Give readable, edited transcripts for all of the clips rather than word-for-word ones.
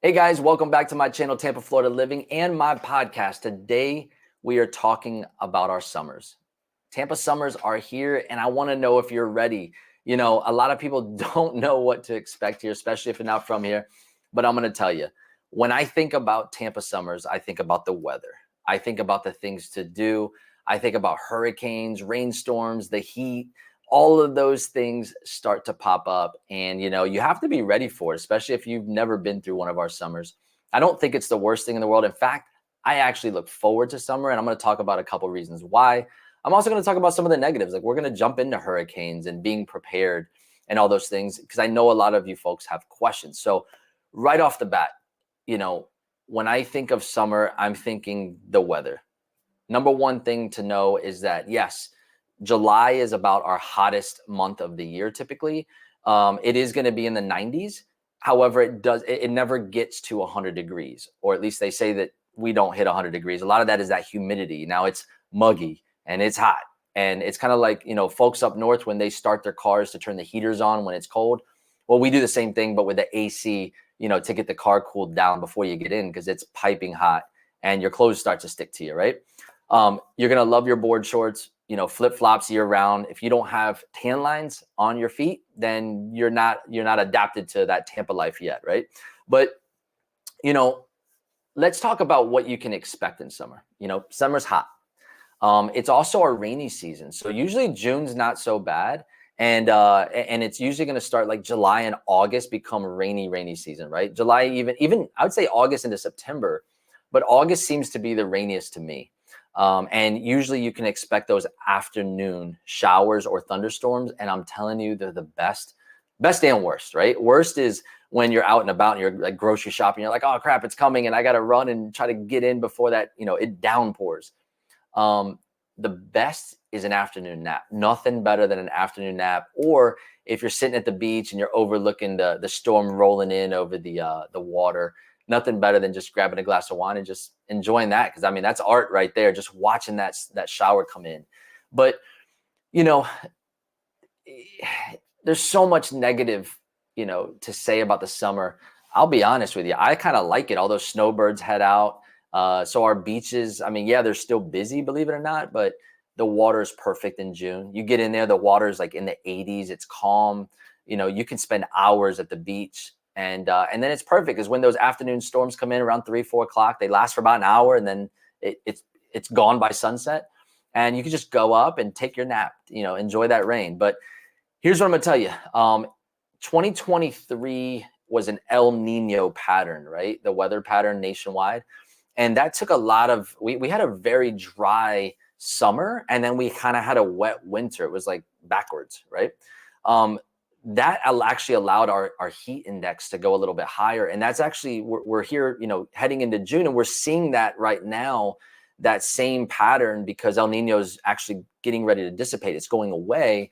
Hey guys, welcome back to my channel, Tampa Florida Living, and my podcast. Today, we are talking about our summers. Tampa summers are here, and I want to know if you're ready. You know, a lot of people don't know what to expect here, especially if you're not from here. But I'm going to tell you, when I think about Tampa summers, I think about the weather. I think about the things to do. I think about hurricanes, rainstorms, the heat. All of those things start to pop up, and you have to be ready for it, especially if you've never been through one of our summers. I don't think it's the worst thing in the world. In fact, I actually look forward to summer, and I'm going to talk about a couple reasons why. I'm also going to talk about some of the negatives. Like, we're going to jump into hurricanes and being prepared and all those things, because I know a lot of you folks have questions. So right off the bat, when I think of summer, I'm thinking the weather. Number one thing to know is that, yes, July is about our hottest month of the year typically. It is going to be in the 90s. However, it never gets to 100 degrees, or at least they say that we don't hit 100 degrees. A lot of that is that humidity. Now it's muggy and it's hot. And it's kind of like, folks up north when they start their cars to turn the heaters on when it's cold. Well, we do the same thing, but with the AC, to get the car cooled down before you get in, because it's piping hot and your clothes start to stick to you, right? You're going to love your board shorts, flip-flops year round. If you don't have tan lines on your feet, then you're not adapted to that Tampa life yet, right? But, let's talk about what you can expect in summer. Summer's hot. It's also a rainy season. So usually June's not so bad. And it's usually going to start like July and August become rainy season, right? July, even I would say August into September, but August seems to be the rainiest to me. And usually you can expect those afternoon showers or thunderstorms. And I'm telling you, they're the best and worst, right? Worst is when you're out and about and you're like grocery shopping. You're like, oh crap, it's coming. And I got to run and try to get in before that, it downpours. The best is an afternoon nap. Nothing better than an afternoon nap. Or if you're sitting at the beach and you're overlooking the storm rolling in over the water, nothing better than just grabbing a glass of wine and just enjoying that. Because I mean, that's art right there, just watching that shower come in. But there's so much negative to say about the summer. I'll be honest with you, I kind of like it. All those snowbirds head out. So our beaches, I mean, yeah, they're still busy, believe it or not, but the water is perfect in June. You get in there, the water is like in the 80s. It's calm. You can spend hours at the beach. And then it's perfect, because when those afternoon storms come in around 3-4 o'clock, they last for about an hour, and then it's gone by sunset. And you can just go up and take your nap, enjoy that rain. But here's what I'm going to tell you. 2023 was an El Nino pattern, right? The weather pattern nationwide. And that took a lot of, we had a very dry summer, and then we kind of had a wet winter. It was like backwards, right? That actually allowed our heat index to go a little bit higher. And that's actually, we're here, heading into June, and we're seeing that right now, that same pattern, because El Nino is actually getting ready to dissipate. It's going away.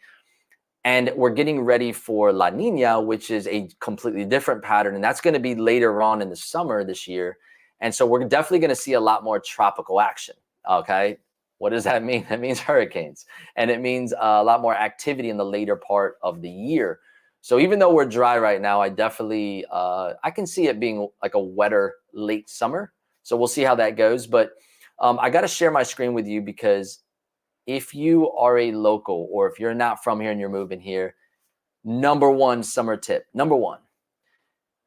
And we're getting ready for La Nina, which is a completely different pattern. And that's going to be later on in the summer this year. And so we're definitely going to see a lot more tropical action. Okay. What does that mean? That means hurricanes, and it means a lot more activity in the later part of the year. So even though we're dry right now, I definitely, I can see it being like a wetter late summer. So we'll see how that goes. But I got to share my screen with you, because if you are a local, or if you're not from here and you're moving here, number one summer tip, number one,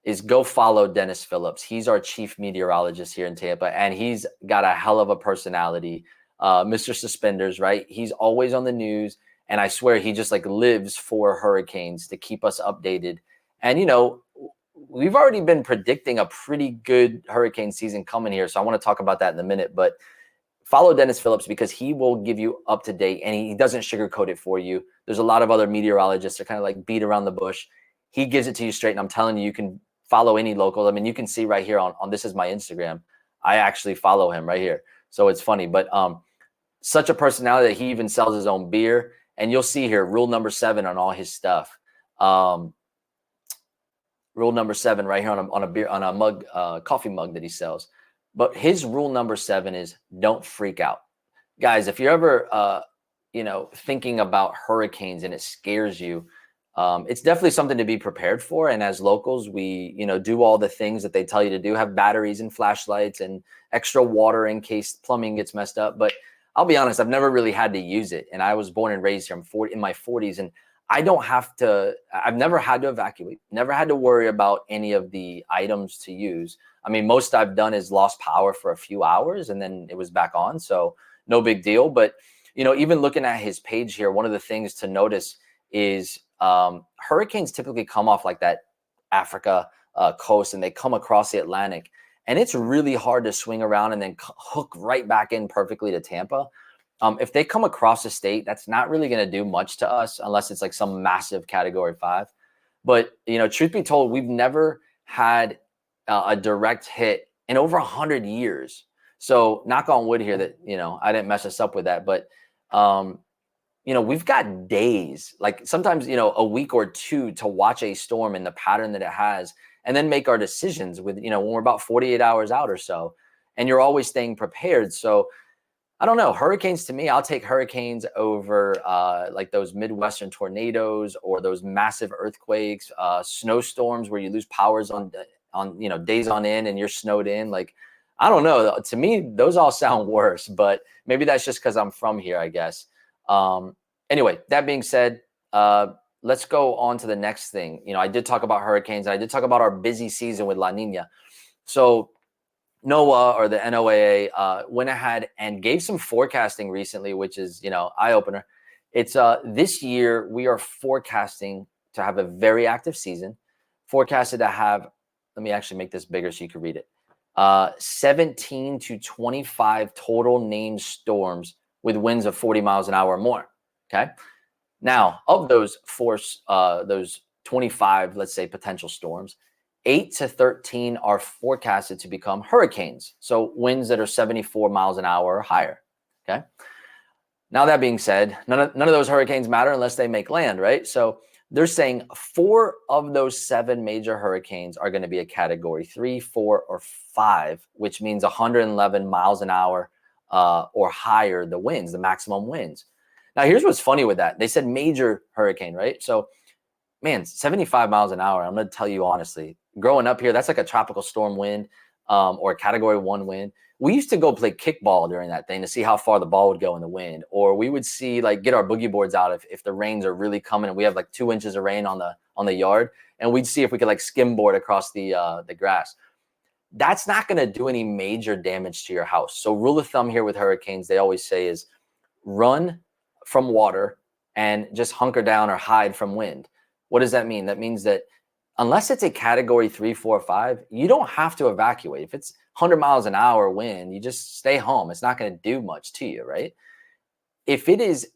is go follow Dennis Phillips. He's our chief meteorologist here in Tampa, and he's got a hell of a personality. Mr. Suspenders, right? He's always on the news, and I swear he just like lives for hurricanes to keep us updated. And we've already been predicting a pretty good hurricane season coming here, so I want to talk about that in a minute. But follow Dennis Phillips, because he will give you up to date, and he doesn't sugarcoat it for you. There's a lot of other meteorologists that kind of like beat around the bush. He gives it to you straight, and I'm telling you, you can follow any local. I mean, you can see right here on this is my Instagram. I actually follow him right here. So it's funny, but such a personality that he even sells his own beer. And you'll see here, rule number 7 on all his stuff. Rule number 7 right here on a mug, coffee mug that he sells. But his rule number 7 is don't freak out. Guys, if you're ever, thinking about hurricanes and it scares you, It's definitely something to be prepared for. And as locals, we, do all the things that they tell you to do, have batteries and flashlights and extra water in case plumbing gets messed up. But I'll be honest, I've never really had to use it. And I was born and raised here. I'm in my 40s, and I've never had to evacuate, never had to worry about any of the items to use. I mean, most I've done is lost power for a few hours and then it was back on. So no big deal. But, even looking at his page here, one of the things to notice is hurricanes typically come off like that Africa coast, and they come across the Atlantic, and it's really hard to swing around and then hook right back in perfectly to Tampa. If they come across the state, that's not really going to do much to us unless it's like some massive Category 5. But, truth be told, we've never had a direct hit in over 100 years. So knock on wood here that, I didn't mess us up with that. But, we've got days, like sometimes, a week or two to watch a storm in the pattern that it has, and then make our decisions with, when we're about 48 hours out or so. And you're always staying prepared. So I don't know. Hurricanes, to me, I'll take hurricanes over like those Midwestern tornadoes or those massive earthquakes, snowstorms where you lose powers on days on end and you're snowed in. Like, I don't know. To me, those all sound worse, but maybe that's just because I'm from here, I guess. Anyway, that being said, let's go on to the next thing. I did talk about hurricanes. And I did talk about our busy season with La Nina. So NOAA, or the NOAA, went ahead and gave some forecasting recently, which is, eye opener. It's this year we are forecasting to have a very active season, forecasted to have, let me actually make this bigger so you can read it. 17 to 25 total named storms with winds of 40 miles an hour or more. Okay. Now, of those those 25, let's say, potential storms, 8 to 13 are forecasted to become hurricanes. So winds that are 74 miles an hour or higher. Okay. Now, that being said, none of those hurricanes matter unless they make land, right? So they're saying 4 of those 7 major hurricanes are going to be a Category 3, 4, or 5, which means 111 miles an hour or higher, the winds, the maximum winds. Now, here's what's funny with that. They said major hurricane, right? So, man, 75 miles an hour, I'm going to tell you honestly, growing up here, that's like a tropical storm wind or a Category 1 wind. We used to go play kickball during that thing to see how far the ball would go in the wind. Or we would see, like, get our boogie boards out if the rains are really coming and we have like 2 inches of rain on the yard. And we'd see if we could like skimboard across the grass. That's not going to do any major damage to your house. So rule of thumb here with hurricanes, they always say, is run from water and just hunker down or hide from wind. What does that mean? That means that unless it's a Category 3, 4, 5, you don't have to evacuate. If it's 100 miles an hour wind, you just stay home. It's not going to do much to you, right? If it is,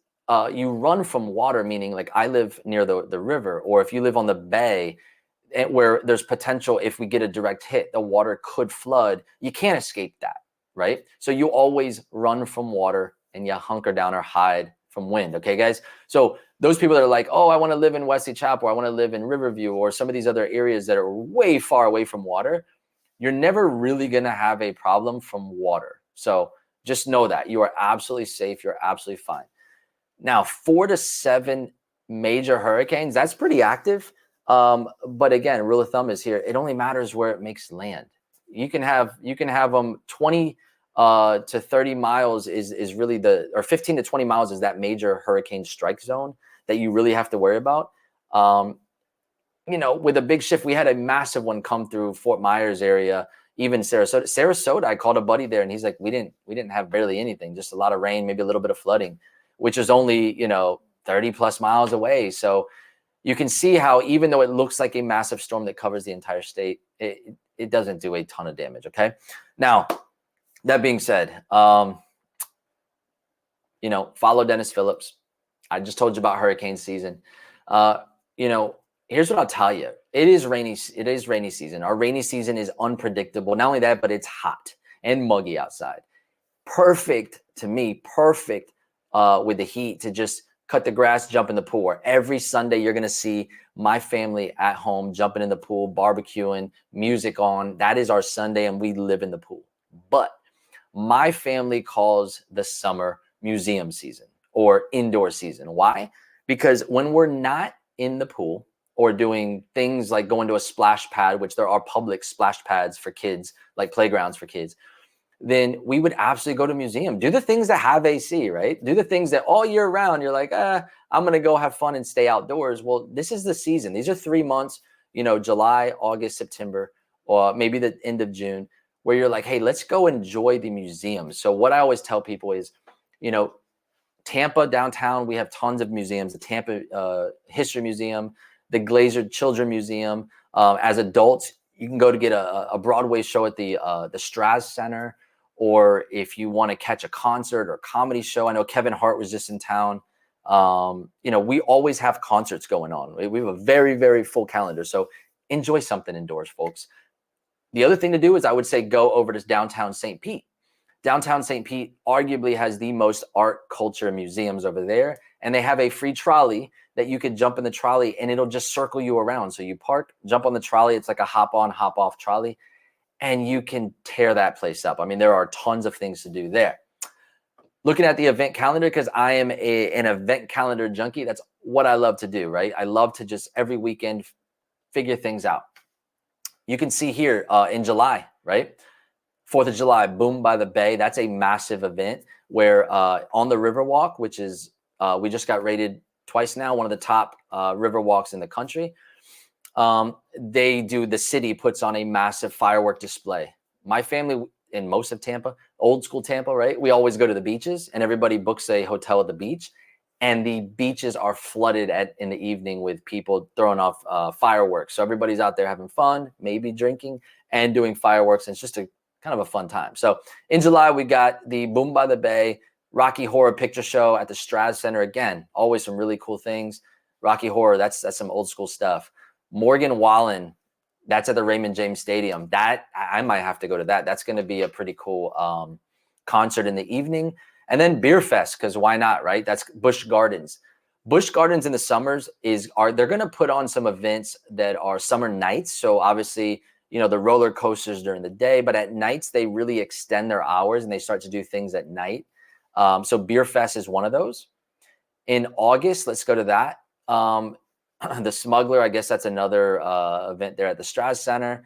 you run from water, meaning like I live near the river, or if you live on the bay where there's potential, if we get a direct hit, the water could flood. You can't escape that, right? So you always run from water and you hunker down or hide from wind. Okay, guys? So those people that are like, oh, I want to live in Wesley Chapel, I want to live in Riverview, or some of these other areas that are way far away from water, you're never really going to have a problem from water. So just know that you are absolutely safe. You're absolutely fine. Now, 4 to 7 major hurricanes, that's pretty active. But again, rule of thumb is here, it only matters where it makes land. You can have them 20 to 30 miles is really or 15 to 20 miles is that major hurricane strike zone that you really have to worry about. With a big shift, we had a massive one come through Fort Myers area, even Sarasota. I called a buddy there and he's like, we didn't have barely anything, just a lot of rain, maybe a little bit of flooding, which is only, 30 plus miles away. So you can see how, even though it looks like a massive storm that covers the entire state, it doesn't do a ton of damage. Okay. Now, that being said, follow Dennis Phillips. I just told you about hurricane season. Here's what I'll tell you. It is rainy season. Our rainy season is unpredictable. Not only that, but it's hot and muggy outside. Perfect to me, with the heat to just cut the grass, jump in the pool. Every Sunday, you're going to see my family at home, jumping in the pool, barbecuing, music on. That is our Sunday, and we live in the pool. But my family calls the summer museum season or indoor season. Why? Because when we're not in the pool or doing things like going to a splash pad, which there are public splash pads for kids, like playgrounds for kids, then we would absolutely go to a museum. Do the things that have AC, right? Do the things that all year round you're like, I'm going to go have fun and stay outdoors. Well, this is the season. These are 3 months, July, August, September, or maybe the end of June, where you're like, hey, let's go enjoy the museums. So what I always tell people is, Tampa downtown, we have tons of museums, the Tampa History Museum, the Glazer Children Museum. As adults, you can go to get a Broadway show at the Straz Center, or if you want to catch a concert or comedy show. I know Kevin Hart was just in town. We always have concerts going on. We have a very, very full calendar. So enjoy something indoors, folks. The other thing to do is I would say go over to downtown St. Pete. Downtown St. Pete arguably has the most art, culture museums over there. And they have a free trolley that you could jump in the trolley and it'll just circle you around. So you park, jump on the trolley. It's like a hop on, hop off trolley. And you can tear that place up. I mean, there are tons of things to do there. Looking at the event calendar, because I am an event calendar junkie, that's what I love to do, right? I love to just every weekend figure things out. You can see here in July, right? 4th of July, Boom by the Bay. That's a massive event where on the Riverwalk, which is, we just got rated twice now, one of the top river walks in the country. The city puts on a massive firework display. My family in most of Tampa, old school Tampa, right? We always go to the beaches and everybody books a hotel at the beach. And the beaches are flooded in the evening with people throwing off fireworks. So everybody's out there having fun, maybe drinking and doing fireworks. And it's just a kind of a fun time. So in July, we got the Boom by the Bay, Rocky Horror Picture Show at the Straz Center. Again, always some really cool things. Rocky Horror, that's some old school stuff. Morgan Wallen, that's at the Raymond James Stadium. That I might have to go to that. That's going to be a pretty cool concert in the evening. And then Beer Fest, because why not, right? That's Busch Gardens. Busch Gardens in the summers they're going to put on some events that are summer nights. So obviously, the roller coasters during the day, but at nights they really extend their hours and they start to do things at night. So Beer Fest is one of those. In August, let's go to that. The Smuggler, I guess that's another event there at the Straz Center.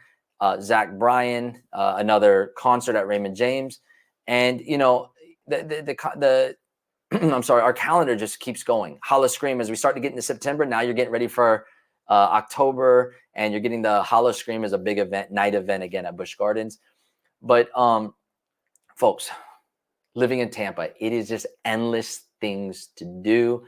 Zach Bryan, another concert at Raymond James. And, I'm sorry, our calendar just keeps going. Howl-O-Scream, as we start to get into September, now you're getting ready for October, and you're getting the Howl-O-Scream as a big event, night event again at Busch Gardens. But folks, living in Tampa, it is just endless things to do.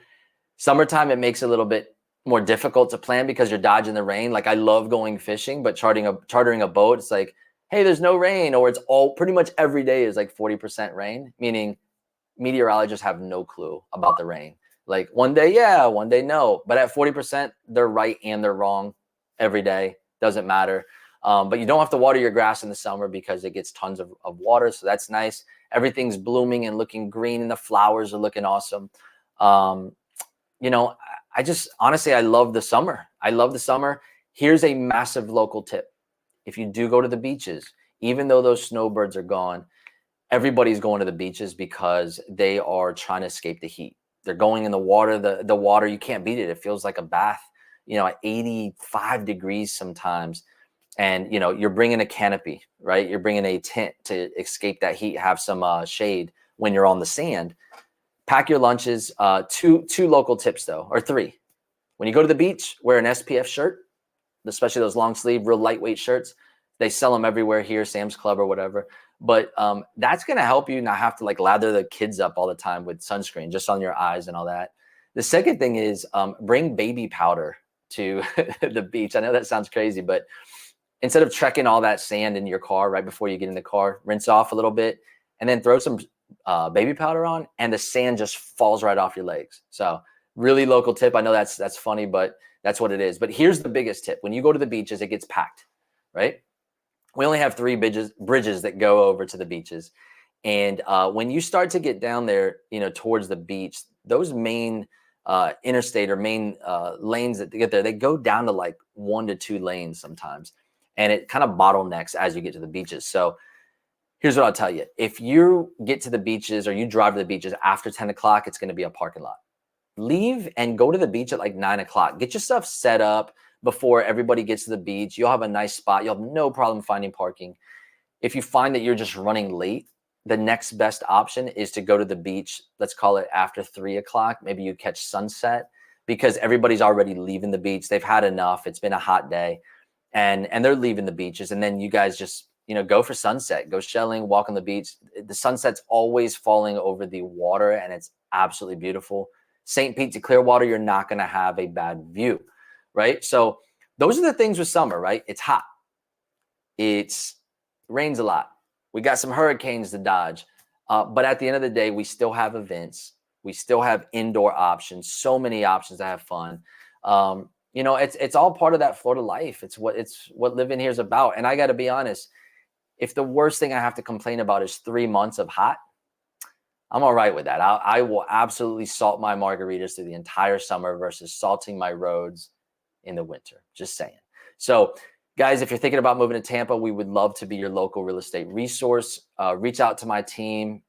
Summertime, it makes it a little bit more difficult to plan because you're dodging the rain. Like I love going fishing, but chartering a boat, it's like, hey, there's no rain, or it's all pretty much every day is like 40% rain, meaning meteorologists have no clue about the rain. Like one day, yeah, one day, no. But at 40%, they're right and they're wrong every day. Doesn't matter. But you don't have to water your grass in the summer because it gets tons of water. So that's nice. Everything's blooming and looking green and the flowers are looking awesome. I just, honestly, I love the summer. I love the summer. Here's a massive local tip. If you do go to the beaches, even though those snowbirds are gone, everybody's going to the beaches because they are trying to escape the heat. They're going in the water. The water, you can't beat it. It feels like a bath, at 85 degrees sometimes. And, you're bringing a canopy, right? You're bringing a tent to escape that heat, have some shade when you're on the sand. Pack your lunches. Two local tips, though, or three. When you go to the beach, wear an SPF shirt, especially those long sleeve, real lightweight shirts. They sell them everywhere here, Sam's Club or whatever. But that's going to help you not have to lather the kids up all the time with sunscreen just on your eyes and all that. The second thing is bring baby powder to the beach. I know that sounds crazy, but instead of trekking all that sand in your car right before you get in the car, rinse off a little bit and then throw some baby powder on, and the sand just falls right off your legs. So really local tip. I know that's funny, but that's what it is. But here's the biggest tip. When you go to the beaches, it gets packed, right? We only have 3 bridges that go over to the beaches. And when you start to get down there, towards the beach, those main interstate or main lanes that get there, they go down to 1 to 2 lanes sometimes. And it kind of bottlenecks as you get to the beaches. So here's what I'll tell you. If you get to the beaches or you drive to the beaches after 10 o'clock, it's going to be a parking lot. leave and go to the beach at like 9 o'clock. Get your stuff set up before everybody gets to the beach. You'll have a nice spot. You'll have no problem finding parking. If you find that you're just running late, the next best option is to go to the beach. Let's call it after 3 o'clock. Maybe you catch sunset because everybody's already leaving the beach. They've had enough. It's been a hot day, and they're leaving the beaches. And then you guys just, go for sunset, go shelling, walk on the beach. The sunset's always falling over the water, and it's absolutely beautiful. St. Pete to Clearwater, you're not going to have a bad view, right? So those are the things with summer, right? It's hot. It rains a lot. We got some hurricanes to dodge. But at the end of the day, we still have events. We still have indoor options, so many options to have fun. It's all part of that Florida life. It's what living here is about. And I got to be honest, if the worst thing I have to complain about is 3 months of hot, I'm all right with that. I will absolutely salt my margaritas through the entire summer versus salting my roads in the winter. Just saying. So, guys, if you're thinking about moving to Tampa, we would love to be your local real estate resource. Reach out to my team.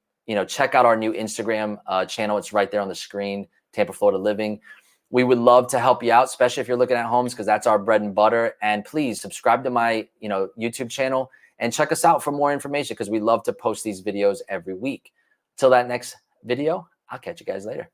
Check out our new Instagram channel. It's right there on the screen, Tampa Florida Living. We would love to help you out, especially if you're looking at homes, because that's our bread and butter. And please subscribe to my YouTube channel and check us out for more information, because we love to post these videos every week. Till that next video, I'll catch you guys later.